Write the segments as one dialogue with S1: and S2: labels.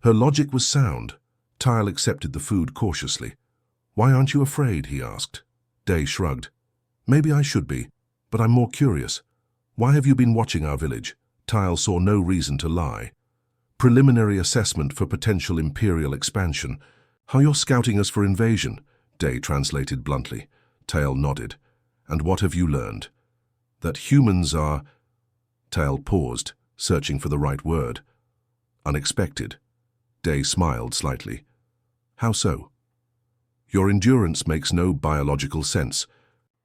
S1: Her logic was sound. Tyle accepted the food cautiously. "Why aren't you afraid?" he asked. Day shrugged. "Maybe I should be, but I'm more curious. Why have you been watching our village?" Tyle saw no reason to lie. "Preliminary assessment for potential imperial expansion." "How you're scouting us for invasion?" Day translated bluntly. Tyle nodded. "And what have you learned?" "That humans are—" Tyle paused, searching for the right word. "Unexpected." Day smiled slightly. "How so?" "Your endurance makes no biological sense,"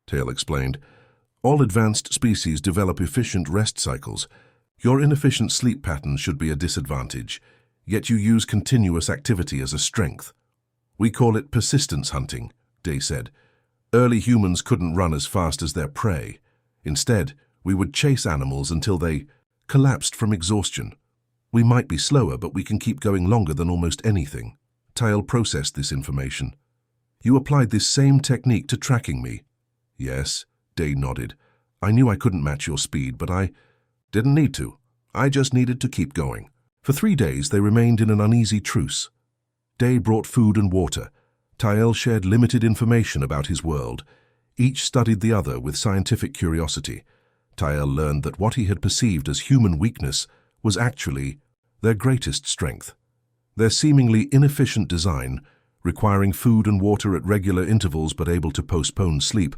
S1: Tyle explained. "All advanced species develop efficient rest cycles. Your inefficient sleep patterns should be a disadvantage, yet you use continuous activity as a strength." "We call it persistence hunting," Day said. "Early humans couldn't run as fast as their prey. Instead, we would chase animals until they collapsed from exhaustion. We might be slower, but we can keep going longer than almost anything." Tyle processed this information. "You applied this same technique to tracking me?" "Yes," Day nodded. "I knew I couldn't match your speed, but I didn't need to. I just needed to keep going." For 3 days, they remained in an uneasy truce. Day brought food and water. Tyle shared limited information about his world. Each studied the other with scientific curiosity. Tyle learned that what he had perceived as human weakness was actually their greatest strength. Their seemingly inefficient design, requiring food and water at regular intervals but able to postpone sleep,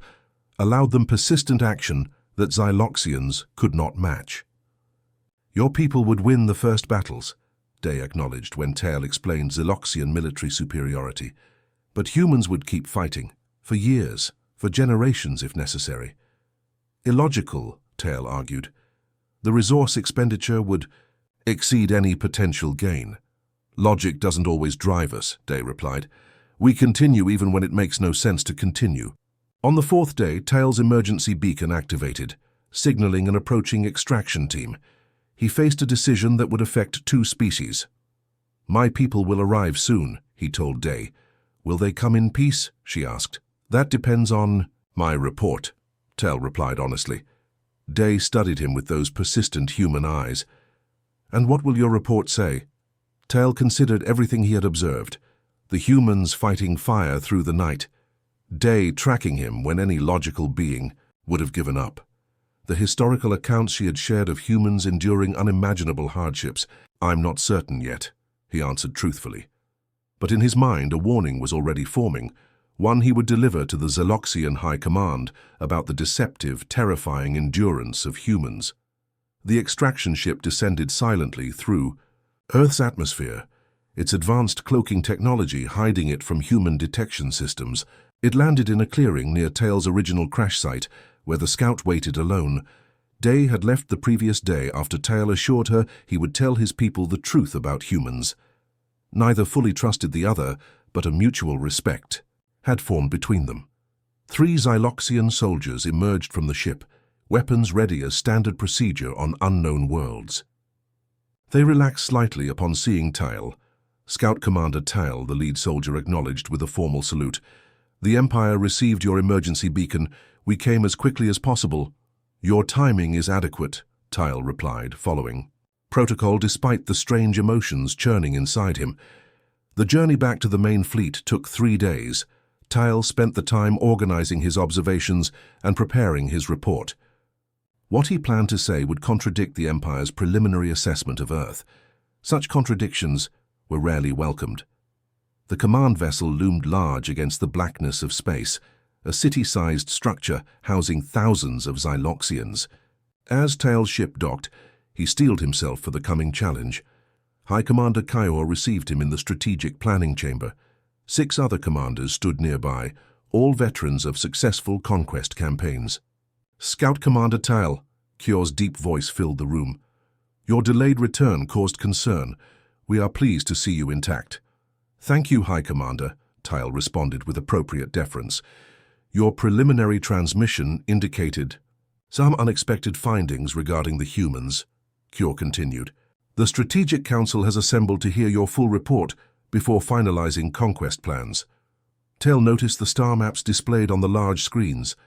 S1: allowed them persistent action that Zyloxians could not match. "Your people would win the first battles," Day acknowledged when Tyle explained Zyloxian military superiority. "But humans would keep fighting, for years, for generations if necessary." "Illogical," Tyle argued. "The resource expenditure would exceed any potential gain." "Logic doesn't always drive us," Day replied. "We continue even when it makes no sense to continue." On the 4th day, Tyle's emergency beacon activated, signaling an approaching extraction team. He faced a decision that would affect 2 species. "My people will arrive soon," he told Day. "Will they come in peace?" she asked. "That depends on my report," Tyle replied honestly. Day studied him with those persistent human eyes. "And what will your report say?" Tyle considered everything he had observed. The humans fighting fire through the night. Day tracking him when any logical being would have given up. The historical accounts she had shared of humans enduring unimaginable hardships. "I'm not certain yet," he answered truthfully. But in his mind, a warning was already forming, one he would deliver to the Zyloxian High Command about the deceptive, terrifying endurance of humans. The extraction ship descended silently through Earth's atmosphere, its advanced cloaking technology hiding it from human detection systems. It landed in a clearing near Tyle's original crash site, where the scout waited alone. Day had left the previous day after Tyle assured her he would tell his people the truth about humans. Neither fully trusted the other, but a mutual respect had formed between them. 3 Zyloxian soldiers emerged from the ship, weapons ready as standard procedure on unknown worlds. They relaxed slightly upon seeing Tyle. Scout Commander Tyle, the lead soldier, acknowledged with a formal salute. "The Empire received your emergency beacon. We came as quickly as possible." "Your timing is adequate," Tyle replied, following protocol despite the strange emotions churning inside him. The journey back to the main fleet took 3 days. Tyle spent the time organizing his observations and preparing his report. What he planned to say would contradict the Empire's preliminary assessment of Earth. Such contradictions were rarely welcomed. The command vessel loomed large against the blackness of space, a city-sized structure housing thousands of Zyloxians. As Tyle's ship docked, he steeled himself for the coming challenge. High Commander Kyor received him in the strategic planning chamber. 6 other commanders stood nearby, all veterans of successful conquest campaigns. "Scout Commander Tyle," Kyor's deep voice filled the room. "Your delayed return caused concern. We are pleased to see you intact." "Thank you, High Commander," Tyle responded with appropriate deference. "Your preliminary transmission indicated some unexpected findings regarding the humans," Kyor continued. "The Strategic Council has assembled to hear your full report before finalizing conquest plans." Tyle noticed the star maps displayed on the large screens.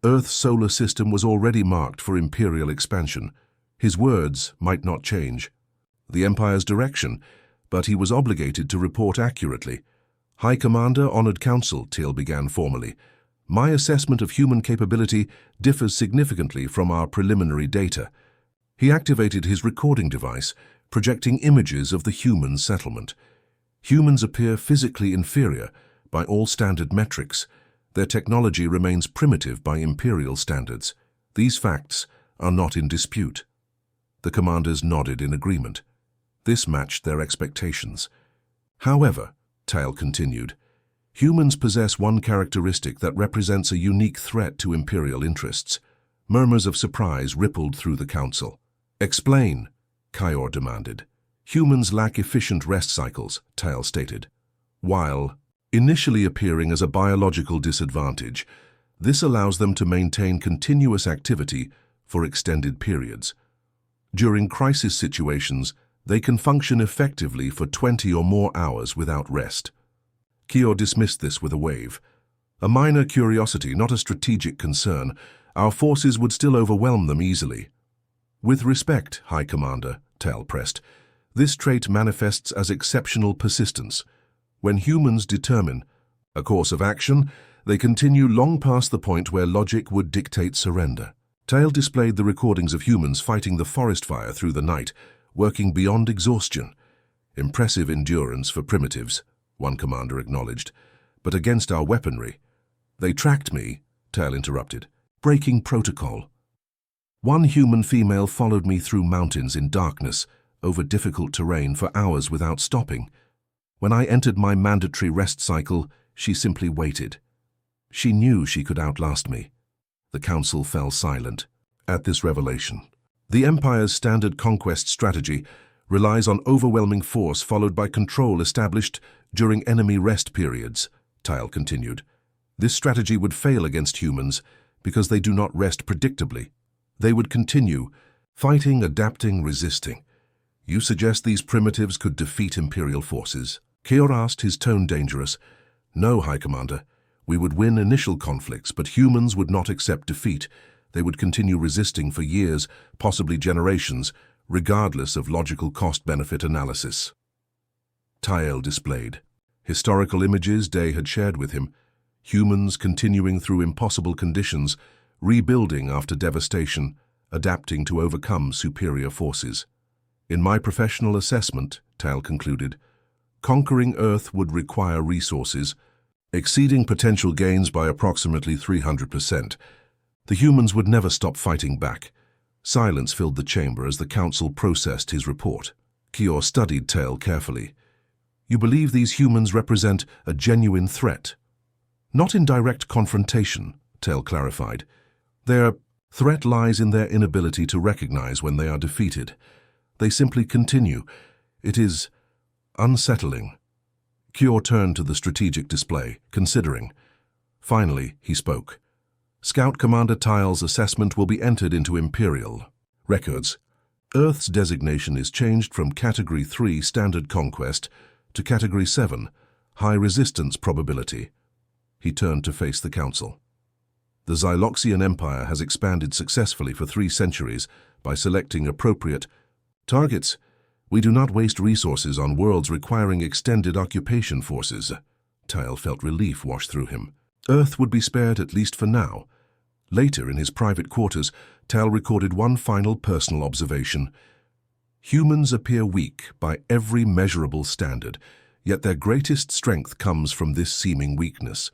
S1: Earth's solar system was already marked for imperial expansion. His words might not change. The Empire's direction, but he was obligated to report accurately. "High Commander, Honored Council," Teal began formally. "My assessment of human capability differs significantly from our preliminary data." He activated his recording device, projecting images of the human settlement. Humans appear physically inferior by all standard metrics. Their technology remains primitive by Imperial standards. These facts are not in dispute. The commanders nodded in agreement. This matched their expectations. "However," Teal continued, "humans possess one characteristic that represents a unique threat to Imperial interests." Murmurs of surprise rippled through the council. "Explain," Kior demanded. "Humans lack efficient rest cycles," Teal stated. "While initially appearing as a biological disadvantage, this allows them to maintain continuous activity for extended periods. During crisis situations, they can function effectively for 20 or more hours without rest." Kior dismissed this with a wave. "A minor curiosity, not a strategic concern. Our forces would still overwhelm them easily." "With respect, High Commander," Teal pressed, "this trait manifests as exceptional persistence. When humans determine a course of action, they continue long past the point where logic would dictate surrender." Teal displayed the recordings of humans fighting the forest fire through the night, working beyond exhaustion. "Impressive endurance for primitives," one commander acknowledged, "but against our weaponry." "They tracked me," Teal interrupted, "breaking protocol. One human female followed me through mountains in darkness, over difficult terrain for hours without stopping. When I entered my mandatory rest cycle, she simply waited. She knew she could outlast me." The council fell silent at this revelation. "The Empire's standard conquest strategy relies on overwhelming force followed by control established during enemy rest periods," Teal continued. "This strategy would fail against humans because they do not rest predictably. They would continue fighting, adapting, resisting. You suggest these primitives could defeat Imperial forces?" Kior asked, his tone dangerous. "No, High Commander. We would win initial conflicts, but humans would not accept defeat. They would continue resisting for years, possibly generations, regardless of logical cost-benefit analysis." Teal displayed historical images Day had shared with him. Humans continuing through impossible conditions, rebuilding after devastation, adapting to overcome superior forces. "In my professional assessment," Teal concluded, "conquering Earth would require resources, exceeding potential gains by approximately 300%. The humans would never stop fighting back." Silence filled the chamber as the council processed his report. Kior studied Teal carefully. "You believe these humans represent a genuine threat?" "Not in direct confrontation," Teal clarified. "Their threat lies in their inability to recognize when they are defeated. They simply continue. It is unsettling." Kior turned to the strategic display, considering. Finally, he spoke. "Scout Commander Teal's assessment will be entered into Imperial records. Earth's designation is changed from Category 3 Standard Conquest to Category 7 High Resistance Probability." He turned to face the council. "The Zyloxian Empire has expanded successfully for 3 centuries by selecting appropriate targets. We do not waste resources on worlds requiring extended occupation forces." Teal felt relief wash through him. Earth would be spared at least for now. Later, in his private quarters, Teal recorded one final personal observation. "Humans appear weak by every measurable standard, yet their greatest strength comes from this seeming weakness.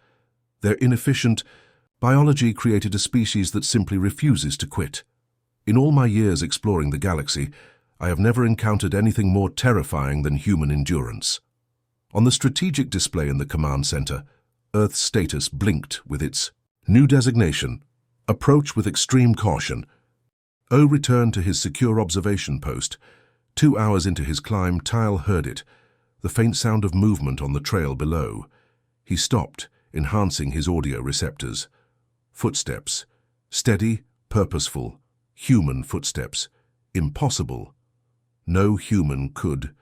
S1: Their inefficient biology created a species that simply refuses to quit. In all my years exploring the galaxy, I have never encountered anything more terrifying than human endurance." On the strategic display in the command center, Earth's status blinked with its new designation, "Approach with extreme caution." O returned to his secure observation post. 2 hours into his climb, Teal heard it, the faint sound of movement on the trail below. He stopped, enhancing his audio receptors. Footsteps. Steady, purposeful, human footsteps. Impossible. No human could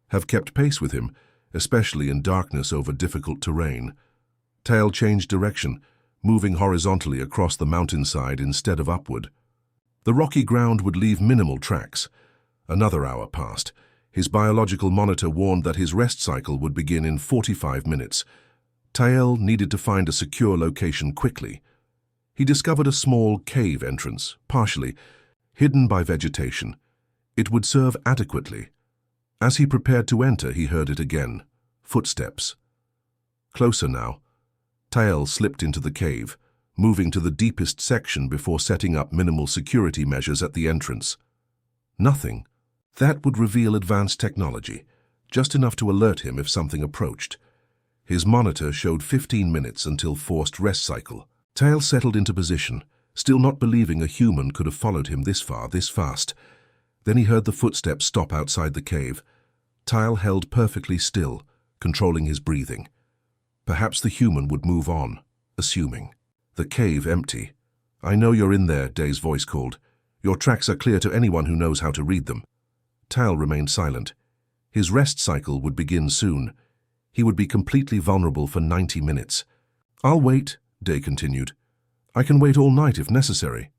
S1: have kept pace with him, especially in darkness over difficult terrain. Teal changed direction, moving horizontally across the mountainside instead of upward. The rocky ground would leave minimal tracks. Another hour passed. His biological monitor warned that his rest cycle would begin in 45 minutes. Tael needed to find a secure location quickly. He discovered a small cave entrance, partially hidden by vegetation. It would serve adequately. As he prepared to enter, he heard it again. Footsteps. Closer now. Tael slipped into the cave, moving to the deepest section before setting up minimal security measures at the entrance. Nothing. That would reveal advanced technology, just enough to alert him if something approached. His monitor showed 15 minutes until forced rest cycle. Tael settled into position, still not believing a human could have followed him this far, this fast. Then he heard the footsteps stop outside the cave. Tael held perfectly still, controlling his breathing. Perhaps the human would move on, assuming. The cave empty. "I know you're in there," Day's voice called. "Your tracks are clear to anyone who knows how to read them." Tael remained silent. His rest cycle would begin soon. He would be completely vulnerable for 90 minutes. "I'll wait," Day continued. "I can wait all night if necessary."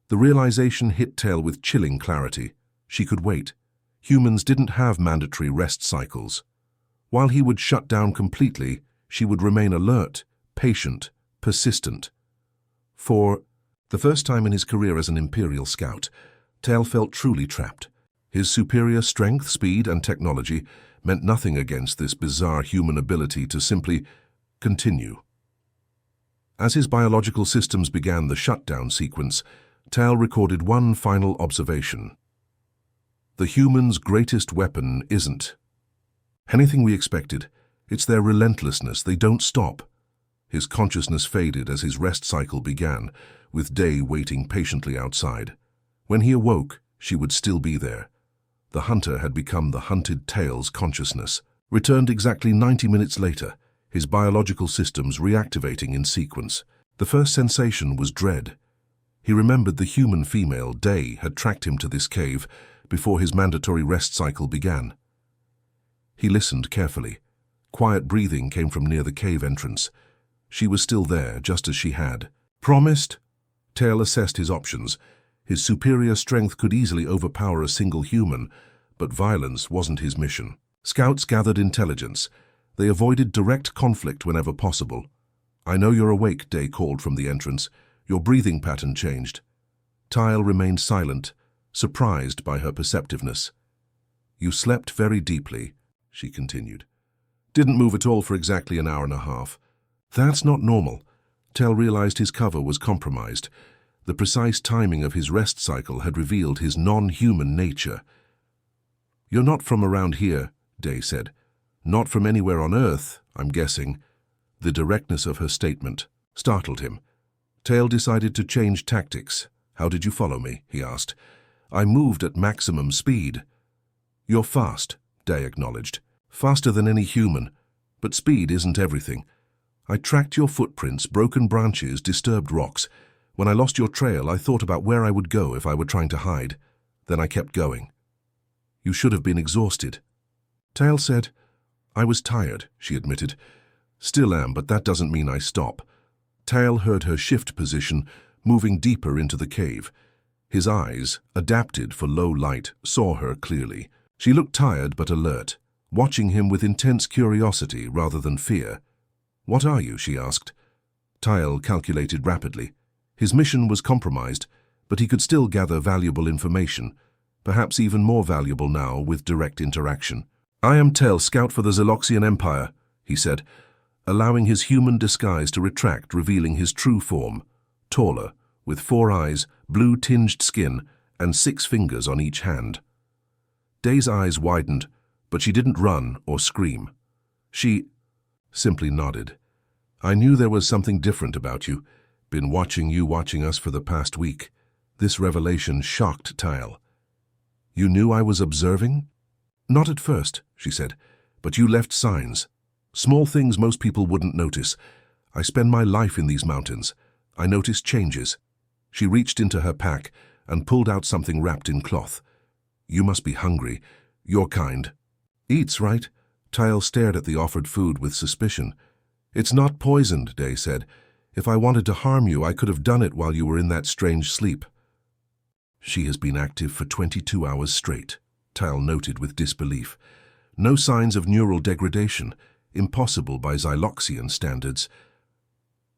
S1: The realization hit Tael with chilling clarity. She could wait. Humans didn't have mandatory rest cycles. While he would shut down completely, she would remain alert, patient, persistent. For the first time in his career as an Imperial scout, Tael felt truly trapped. His superior strength, speed, and technology meant nothing against this bizarre human ability to simply continue. As his biological systems began the shutdown sequence, Tael recorded one final observation. The human's greatest weapon isn't anything we expected. It's their relentlessness. They don't stop. His consciousness faded as his rest cycle began, with Day waiting patiently outside. When he awoke, she would still be there. The hunter had become the hunted Tael's consciousness. Returned exactly 90 minutes later, his biological systems reactivating in sequence. The first sensation was dread. He remembered the human female, Day, had tracked him to this cave before his mandatory rest cycle began. He listened carefully. Quiet breathing came from near the cave entrance. She was still there, just as she had promised. Tael assessed his options. His superior strength could easily overpower a single human, but violence wasn't his mission. Scouts gathered intelligence. They avoided direct conflict whenever possible. "I know you're awake," Day called from the entrance. Your breathing pattern changed. Tael remained silent, surprised by her perceptiveness. "You slept very deeply," she continued. "Didn't move at all for exactly an hour and a half. That's not normal." Tael realized his cover was compromised. The precise timing of his rest cycle had revealed his non-human nature. "You're not from around here," Day said. "Not from anywhere on Earth, I'm guessing." The directness of her statement startled him. Tael decided to change tactics. "How did you follow me?" he asked. "I moved at maximum speed." "You're fast," Day acknowledged. "Faster than any human. But speed isn't everything. I tracked your footprints, broken branches, disturbed rocks. When I lost your trail, I thought about where I would go if I were trying to hide. Then I kept going." "You should have been exhausted." Tael said. "I was tired," she admitted. "Still am, but that doesn't mean I stop." Tael heard her shift position, moving deeper into the cave. His eyes, adapted for low light, saw her clearly. She looked tired but alert, watching him with intense curiosity rather than fear. "What are you?" she asked. Tael calculated rapidly. His mission was compromised, but he could still gather valuable information, perhaps even more valuable now with direct interaction. "I am Tael, scout for the Zyloxian Empire," he said, allowing his human disguise to retract, revealing his true form, taller, with 4 eyes, blue-tinged skin, and 6 fingers on each hand. Day's eyes widened, but she didn't run or scream. She simply nodded. "I knew there was something different about you. Been watching you, watching us for the past week." This revelation shocked Tael. "You knew I was observing?" "Not at first," she said, "but you left signs. Small things most people wouldn't notice. I spend my life in these mountains. I noticed changes." She reached into her pack and pulled out something wrapped in cloth. "You must be hungry. Your kind eats, right?" Tael stared at the offered food with suspicion. "It's not poisoned," Day said. "If I wanted to harm you, I could have done it while you were in that strange sleep." "She has been active for 22 hours straight," Tal noted with disbelief. No signs of neural degradation, impossible by Zyloxian standards.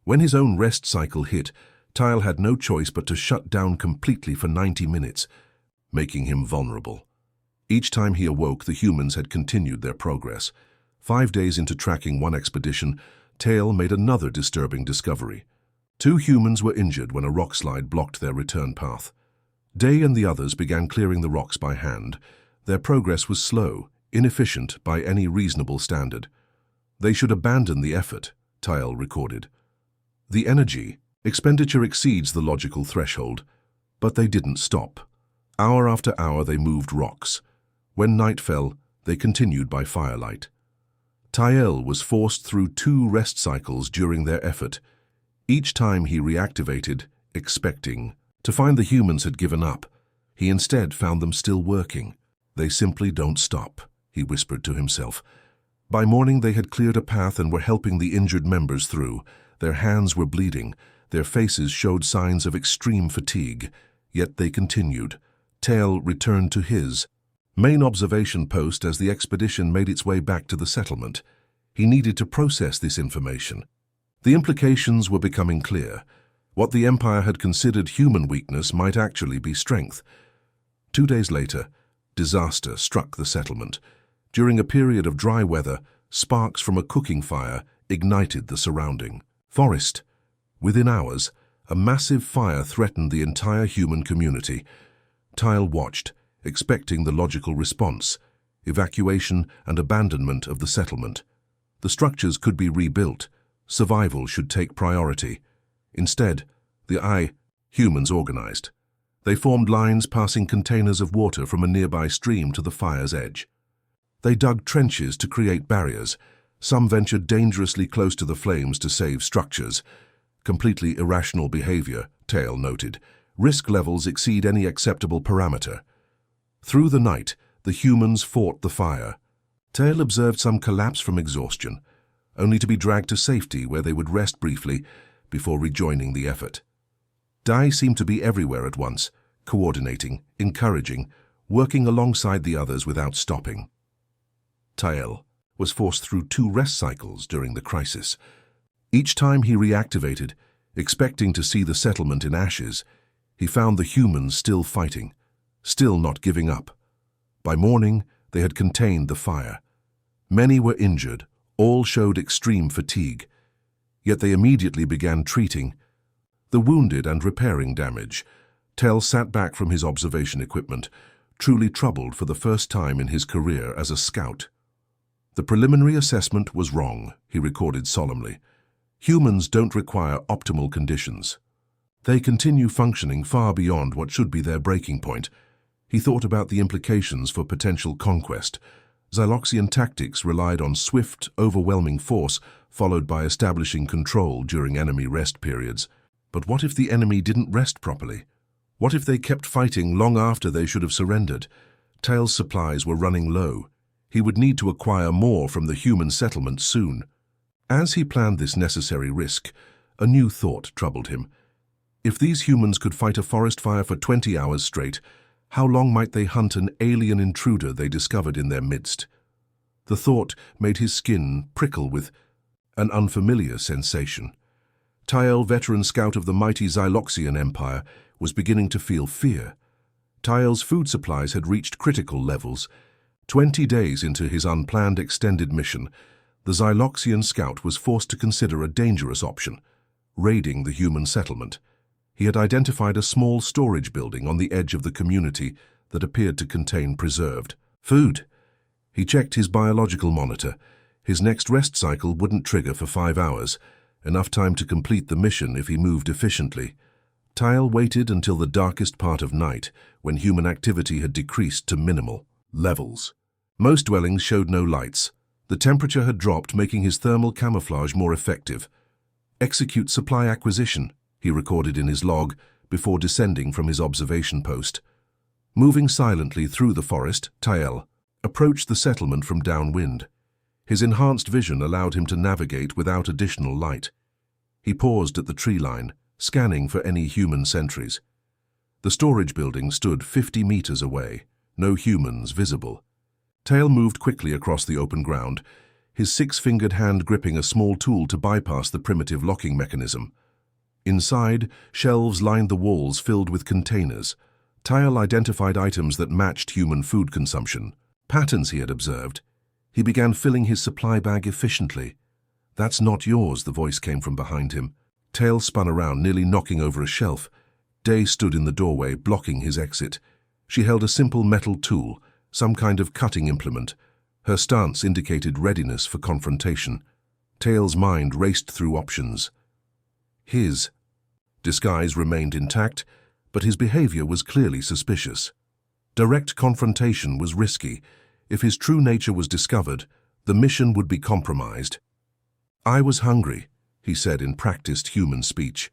S1: When his own rest cycle hit, Tal had no choice but to shut down completely for 90 minutes, making him vulnerable. Each time he awoke, the humans had continued their progress. 5 days into tracking one expedition, Tal made another disturbing discovery. 2 humans were injured when a rockslide blocked their return path. Day and the others began clearing the rocks by hand. Their progress was slow, inefficient by any reasonable standard. They should abandon the effort, Tal recorded. The energy expenditure exceeds the logical threshold, but they didn't stop. Hour after hour they moved rocks. When night fell, they continued by firelight. Tal was forced through 2 rest cycles during their effort. Each time he reactivated, expecting to find the humans had given up. He instead found them still working. They simply don't stop, he whispered to himself. By morning they had cleared a path and were helping the injured members through. Their hands were bleeding. Their faces showed signs of extreme fatigue. Yet they continued. Tal returned to his main observation post as the expedition made its way back to the settlement. He needed to process this information. The implications were becoming clear. What the Empire had considered human weakness might actually be strength. 2 days later, disaster struck the settlement. During a period of dry weather, sparks from a cooking fire ignited the surrounding forest. Within hours, a massive fire threatened the entire human community. Tal watched, expecting the logical response: evacuation and abandonment of the settlement. The structures could be rebuilt. Survival should take priority. Instead, the humans organized. They formed lines passing containers of water from a nearby stream to the fire's edge. They dug trenches to create barriers. Some ventured dangerously close to the flames to save structures. Completely irrational behavior, Tal noted. Risk levels exceed any acceptable parameter. Through the night, the humans fought the fire. Tal observed some collapse from exhaustion, only to be dragged to safety where they would rest briefly before rejoining the effort. Dai seemed to be everywhere at once, coordinating, encouraging, working alongside the others without stopping. Tal was forced through 2 rest cycles during the crisis. Each time he reactivated, expecting to see the settlement in ashes, he found the humans still fighting, still not giving up. By morning, they had contained the fire. Many were injured, all showed extreme fatigue. Yet they immediately began treating the wounded and repairing damage. Tal sat back from his observation equipment, truly troubled for the first time in his career as a scout. The preliminary assessment was wrong, he recorded solemnly. Humans don't require optimal conditions. They continue functioning far beyond what should be their breaking point. He thought about the implications for potential conquest. Zyloxian tactics relied on swift, overwhelming force, followed by establishing control during enemy rest periods. But what if the enemy didn't rest properly? What if they kept fighting long after they should have surrendered? Tal's supplies were running low. He would need to acquire more from the human settlement soon. As he planned this necessary risk, a new thought troubled him. If these humans could fight a forest fire for 20 hours straight, how long might they hunt an alien intruder they discovered in their midst? The thought made his skin prickle with an unfamiliar sensation. Tal, veteran scout of the mighty Zyloxian Empire, was beginning to feel fear. Tal's food supplies had reached critical levels. 20 days into his unplanned extended mission, the Zyloxian scout was forced to consider a dangerous option: raiding the human settlement. He had identified a small storage building on the edge of the community that appeared to contain preserved food. He checked his biological monitor. His next rest cycle wouldn't trigger for 5 hours, enough time to complete the mission if he moved efficiently. Tal waited until the darkest part of night, when human activity had decreased to minimal levels. Most dwellings showed no lights. The temperature had dropped, making his thermal camouflage more effective. "Execute supply acquisition," he recorded in his log before descending from his observation post. Moving silently through the forest, Tal approached the settlement from downwind. His enhanced vision allowed him to navigate without additional light. He paused at the tree line, scanning for any human sentries. The storage building stood 50 meters away, No humans visible. Tail moved quickly across the open ground, his six-fingered hand gripping a small tool to bypass the primitive locking mechanism. Inside, shelves lined the walls filled with containers. Tail identified items that matched human food consumption, patterns he had observed. He began filling his supply bag efficiently. "That's not yours," the voice came from behind him. Tail spun around, nearly knocking over a shelf. Day stood in the doorway, blocking his exit. She held a simple metal tool, some kind of cutting implement. Her stance indicated readiness for confrontation. Tail's mind raced through options. His disguise remained intact, but his behavior was clearly suspicious. Direct confrontation was risky. If his true nature was discovered, the mission would be compromised. "I was hungry," he said in practiced human speech.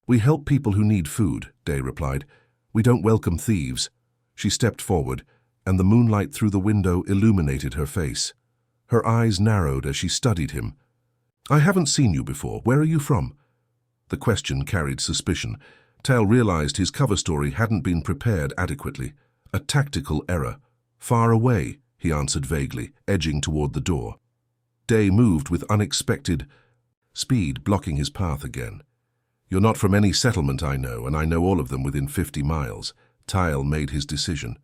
S1: "We help people who need food," Day replied. "We don't welcome thieves." She stepped forward, and the moonlight through the window illuminated her face. Her eyes narrowed as she studied him. "I haven't seen you before. Where are you from?" The question carried suspicion. Tail realized his cover story hadn't been prepared adequately. A tactical error. "Far away," he answered vaguely, edging toward the door. Day moved with unexpected speed, blocking his path again. "You're not from any settlement I know, and I know all of them within 50 miles. Tail made his decision.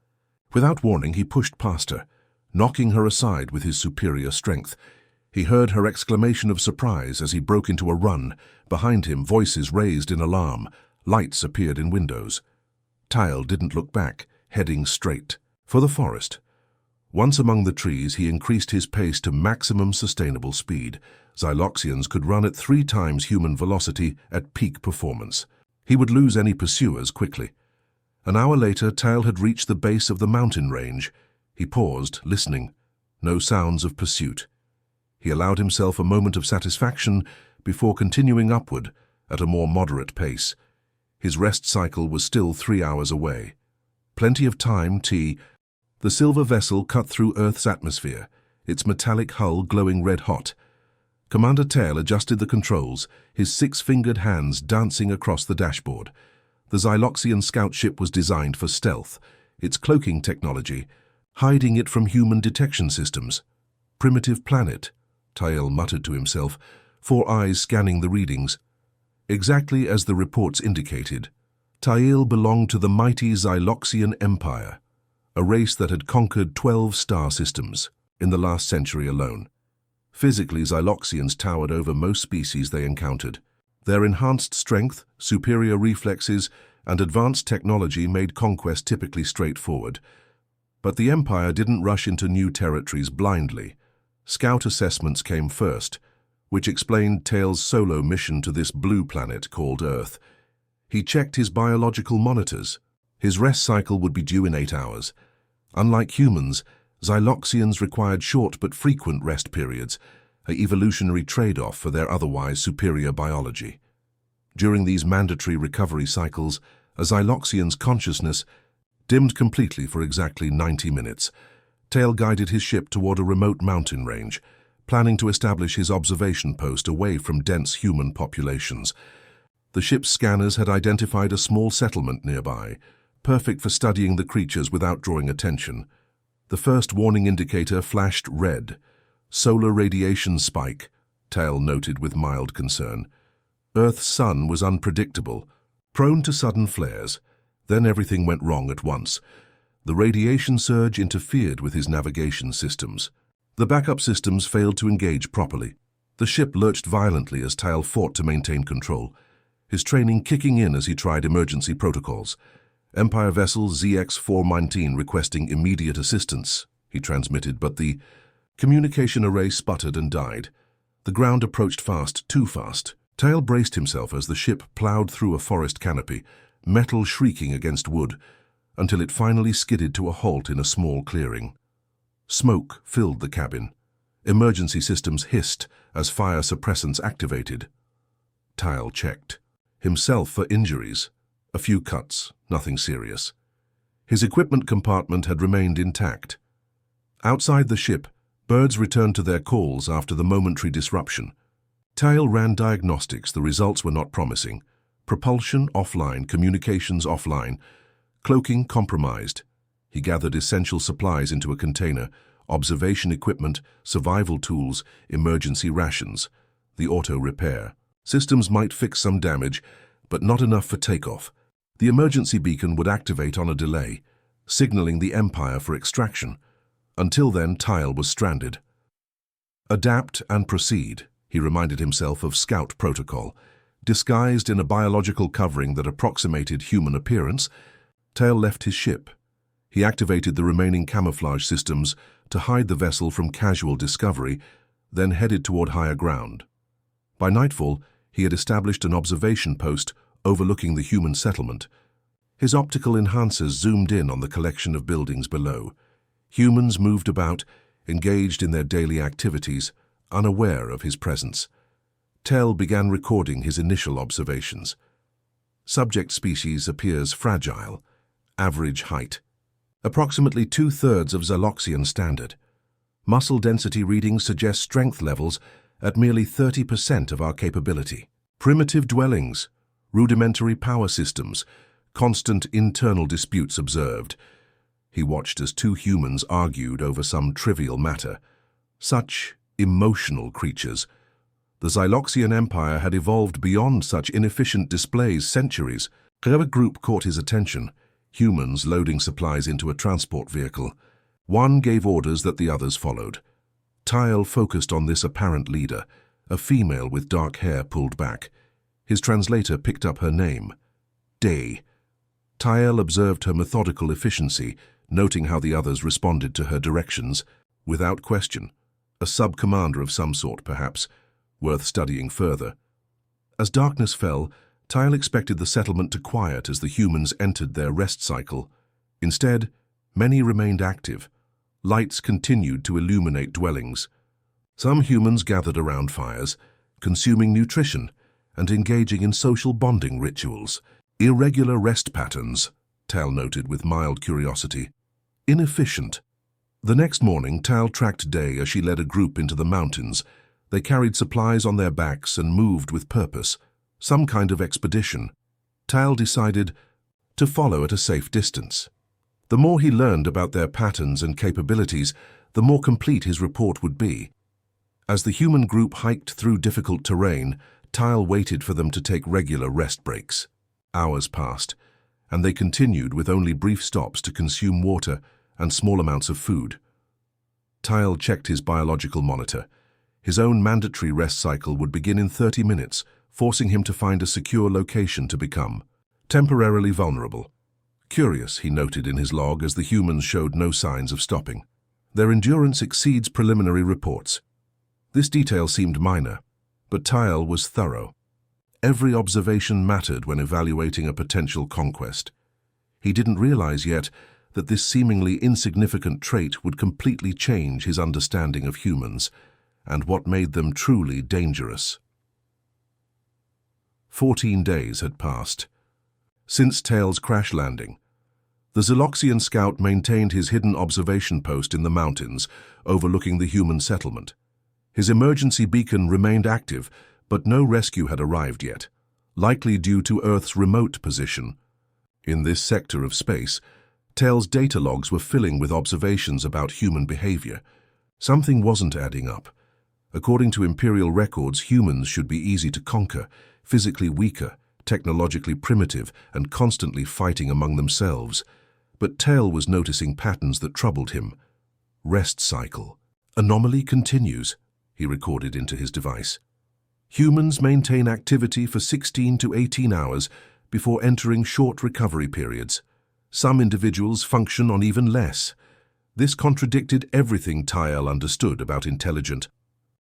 S1: Without warning, he pushed past her, knocking her aside with his superior strength. He heard her exclamation of surprise as he broke into a run. Behind him, voices raised in alarm. Lights appeared in windows. Tail didn't look back, heading straight for the forest. Once among the trees, he increased his pace to maximum sustainable speed. Zyloxians could run at 3 times human velocity at peak performance. He would lose any pursuers quickly. An hour later, Tail had reached the base of the mountain range. He paused, listening. No sounds of pursuit. He allowed himself a moment of satisfaction before continuing upward at a more moderate pace. His rest cycle was still 3 hours away. Plenty of time, The silver vessel cut through Earth's atmosphere, its metallic hull glowing red-hot. Commander Tail adjusted the controls, his 6-fingered hands dancing across the dashboard. The Zyloxian scout ship was designed for stealth, its cloaking technology, hiding it from human detection systems. "Primitive planet," Tail muttered to himself, 4 eyes scanning the readings. Exactly as the reports indicated, Tail belonged to the mighty Zyloxian Empire, a race that had conquered 12 star systems in the last century alone. Physically, Zyloxians towered over most species they encountered. Their enhanced strength, superior reflexes, and advanced technology made conquest typically straightforward. But the Empire didn't rush into new territories blindly. Scout assessments came first, which explained Tail's solo mission to this blue planet called Earth. He checked his biological monitors. His rest cycle would be due in 8 hours. Unlike humans, Zyloxians required short but frequent rest periods, an evolutionary trade-off for their otherwise superior biology. During these mandatory recovery cycles, a Zyloxian's consciousness dimmed completely for exactly 90 minutes. Tail guided his ship toward a remote mountain range, planning to establish his observation post away from dense human populations. The ship's scanners had identified a small settlement nearby, perfect for studying the creatures without drawing attention. The first warning indicator flashed red. Solar radiation spike, Tail noted with mild concern. Earth's sun was unpredictable, prone to sudden flares. Then everything went wrong at once. The radiation surge interfered with his navigation systems. The backup systems failed to engage properly. The ship lurched violently as Tail fought to maintain control, his training kicking in as he tried emergency protocols. "Empire vessel ZX-419 requesting immediate assistance," he transmitted, but the communication array sputtered and died. The ground approached fast, too fast. Tail braced himself as the ship plowed through a forest canopy, metal shrieking against wood, until it finally skidded to a halt in a small clearing. Smoke filled the cabin. Emergency systems hissed as fire suppressants activated. Tail checked. Himself for injuries. A few cuts, nothing serious. His equipment compartment had remained intact. Outside the ship, birds returned to their calls after the momentary disruption. Tail ran diagnostics. The results were not promising. Propulsion offline, communications offline, cloaking compromised. He gathered essential supplies into a container: observation equipment, survival tools, emergency rations, the auto repair. Systems might fix some damage, but not enough for takeoff. The emergency beacon would activate on a delay, signaling the Empire for extraction. Until then, Tile was stranded. Adapt and proceed, he reminded himself of Scout protocol. Disguised in a biological covering that approximated human appearance, Tile left his ship. He activated the remaining camouflage systems to hide the vessel from casual discovery, then headed toward higher ground. By nightfall, he had established an observation post overlooking the human settlement. His optical enhancers zoomed in on the collection of buildings below. Humans moved about, engaged in their daily activities, unaware of his presence. Tell began recording his initial observations. Subject species appears fragile. Average height. Approximately 2/3 of Zyloxian standard. Muscle density readings suggest strength levels at merely 30% of our capability. Primitive dwellings, rudimentary power systems, constant internal disputes observed. He watched as two humans argued over some trivial matter. Such emotional creatures. The Zyloxian Empire had evolved beyond such inefficient displays centuries. A group caught his attention, humans loading supplies into a transport vehicle. One gave orders that the others followed. Tile focused on this apparent leader, a female with dark hair pulled back. His translator picked up her name, Day. Tile observed her methodical efficiency, noting how the others responded to her directions, without question. A sub-commander of some sort, perhaps, worth studying further. As darkness fell, Tile expected the settlement to quiet as the humans entered their rest cycle. Instead, many remained active. Lights continued to illuminate dwellings. Some humans gathered around fires, consuming nutrition and engaging in social bonding rituals. Irregular rest patterns, Tal noted with mild curiosity. Inefficient. The next morning, Tal tracked Day as she led a group into the mountains. They carried supplies on their backs and moved with purpose, some kind of expedition. Tal decided to follow at a safe distance. The more he learned about their patterns and capabilities, the more complete his report would be. As the human group hiked through difficult terrain, Tile waited for them to take regular rest breaks. Hours passed, and they continued with only brief stops to consume water and small amounts of food. Tile checked his biological monitor. His own mandatory rest cycle would begin in 30 minutes, forcing him to find a secure location to become temporarily vulnerable. Curious, he noted in his log as the humans showed no signs of stopping. Their endurance exceeds preliminary reports. This detail seemed minor, but Tile was thorough. Every observation mattered when evaluating a potential conquest. He didn't realize yet that this seemingly insignificant trait would completely change his understanding of humans and what made them truly dangerous. 14 days had passed. Since Tale's crash landing, the Zyloxian scout maintained his hidden observation post in the mountains, overlooking the human settlement. His emergency beacon remained active, but no rescue had arrived yet, likely due to Earth's remote position. In this sector of space, Tale's data logs were filling with observations about human behavior. Something wasn't adding up. According to Imperial records, humans should be easy to conquer, physically weaker, technologically primitive, and constantly fighting among themselves. But Tale was noticing patterns that troubled him. Rest cycle. Anomaly continues, he recorded into his device. Humans maintain activity for 16 to 18 hours before entering short recovery periods. Some individuals function on even less. This contradicted everything Tile understood about intelligent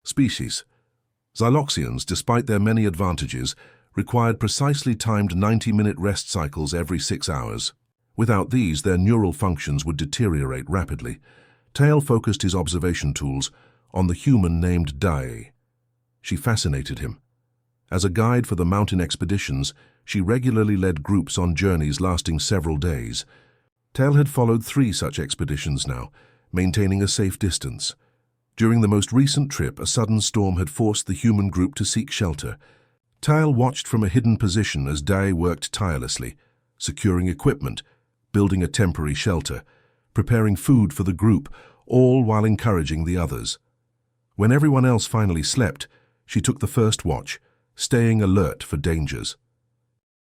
S1: species. Zyloxians, despite their many advantages, required precisely timed 90-minute rest cycles every 6 hours. Without these, their neural functions would deteriorate rapidly. Tale focused his observation tools on the human named Dai. She fascinated him. As a guide for the mountain expeditions, she regularly led groups on journeys lasting several days. Tale had followed 3 such expeditions now, maintaining a safe distance. During the most recent trip, a sudden storm had forced the human group to seek shelter. Tile watched from a hidden position as Dai worked tirelessly, securing equipment, building a temporary shelter. preparing food for the group, all while encouraging the others. When everyone else finally slept, she took the first watch, staying alert for dangers.